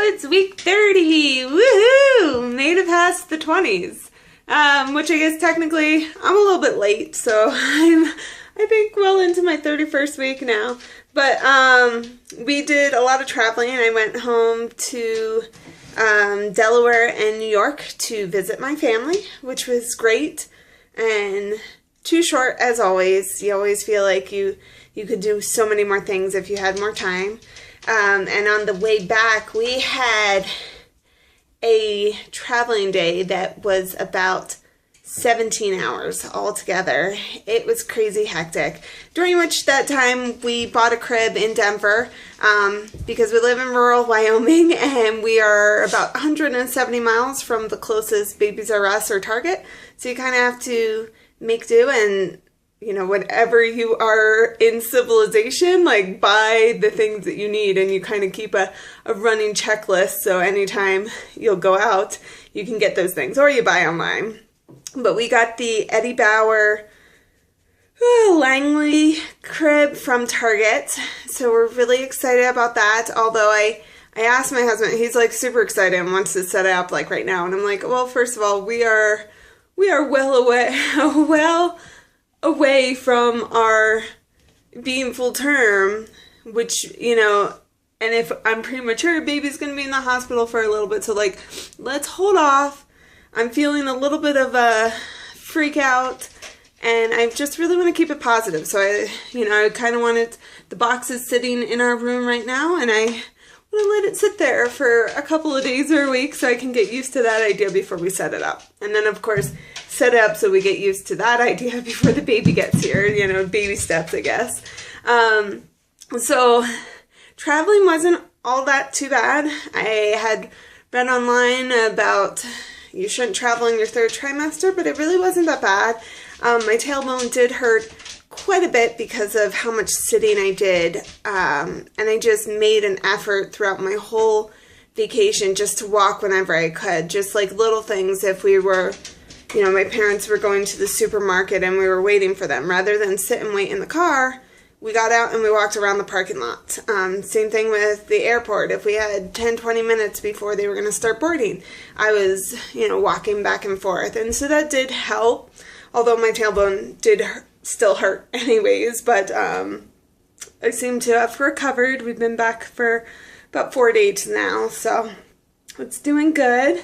it's week 30. Woohoo! Made it past the 20s. Which I guess technically I'm a little bit late, so I think well into my 31st week now. But we did a lot of traveling. I went home to Delaware and New York to visit my family, which was great and too short as always. You always feel like you could do so many more things if you had more time. And on the way back, we had a traveling day that was about 17 hours altogether. It was crazy hectic. During which that time we bought a crib in Denver because we live in rural Wyoming and we are about 170 miles from the closest Babies R Us or Target. So you kind of have to make do and, you know, whenever you are in civilization, like buy the things that you need and you kind of keep a running checklist. So anytime you'll go out, you can get those things or you buy online. But we got the Eddie Bauer Langley crib from Target. So we're really excited about that. Although I asked my husband, he's like super excited and wants to set it up like right now. And I'm like, well, first of all, we are well away from our being full term, which, you know, and if I'm premature, baby's going to be in the hospital for a little bit. So like, let's hold off. I'm feeling a little bit of a freak out and I just really want to keep it positive. So I kind of wanted the boxes sitting in our room right now and I want to let it sit there for a couple of days or a week so I can get used to that idea before we set it up. And then of course, set it up so we get used to that idea before the baby gets here, you know, baby steps, I guess. So traveling wasn't all that too bad. I had read online about you shouldn't travel in your third trimester, but it really wasn't that bad. My tailbone did hurt quite a bit because of how much sitting I did, and I just made an effort throughout my whole vacation just to walk whenever I could, just like little things. If we were, you know, my parents were going to the supermarket and we were waiting for them, rather than sit and wait in the car, we got out and we walked around the parking lot. Same thing with the airport. If we had 10-20 minutes before they were going to start boarding, I was, you know, walking back and forth. And so that did help, although my tailbone did still hurt anyways. But I seem to have recovered. We've been back for about 4 days now, so it's doing good.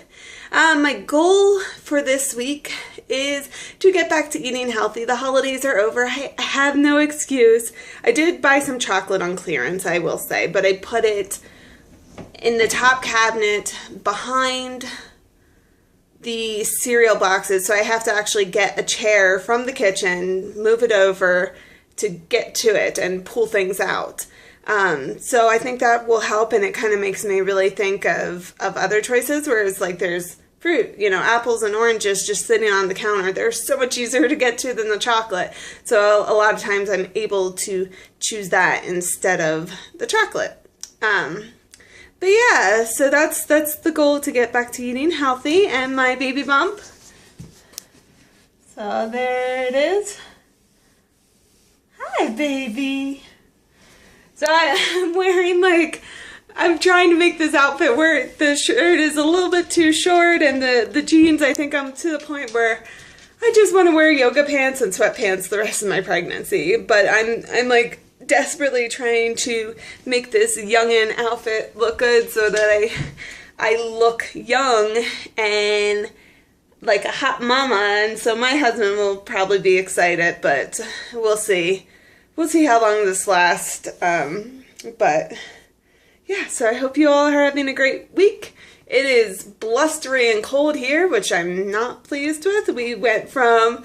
My goal for this week is to get back to eating healthy. The holidays are over. I have no excuse. I did buy some chocolate on clearance, I will say, but I put it in the top cabinet behind the cereal boxes, so I have to actually get a chair from the kitchen, move it over to get to it and pull things out. So I think that will help, and it kind of makes me really think of other choices, whereas like there's fruit, you know, apples and oranges just sitting on the counter. They're so much easier to get to than the chocolate. So a lot of times I'm able to choose that instead of the chocolate. But yeah, so that's the goal, to get back to eating healthy. And my baby bump. So there it is. Hi, baby. So I'm wearing I'm trying to make this outfit where the shirt is a little bit too short and the jeans, I think I'm to the point where I just want to wear yoga pants and sweatpants the rest of my pregnancy. But I'm like desperately trying to make this youngin' outfit look good so that I look young and like a hot mama. And so my husband will probably be excited, but we'll see. We'll see how long this lasts. But yeah, so I hope you all are having a great week. It is blustery and cold here, which I'm not pleased with. We went from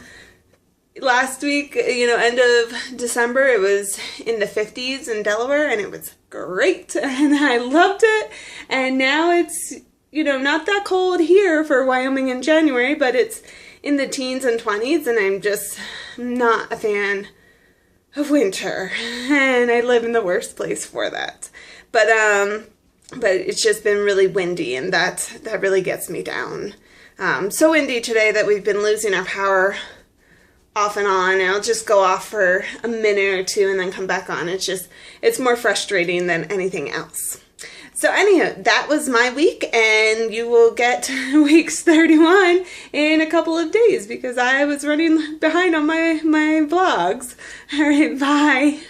last week, you know, end of December, it was in the 50s in Delaware, and it was great, and I loved it. And now it's, you know, not that cold here for Wyoming in January, but it's in the teens and 20s, and I'm just not a fan of winter, and I live in the worst place for that. But it's just been really windy, and that really gets me down. So windy today that we've been losing our power off and on. I'll just go off for a minute or two and then come back on. It's more frustrating than anything else. So anyhow, that was my week, and you will get weeks 31 in a couple of days because I was running behind on my vlogs. All right, bye.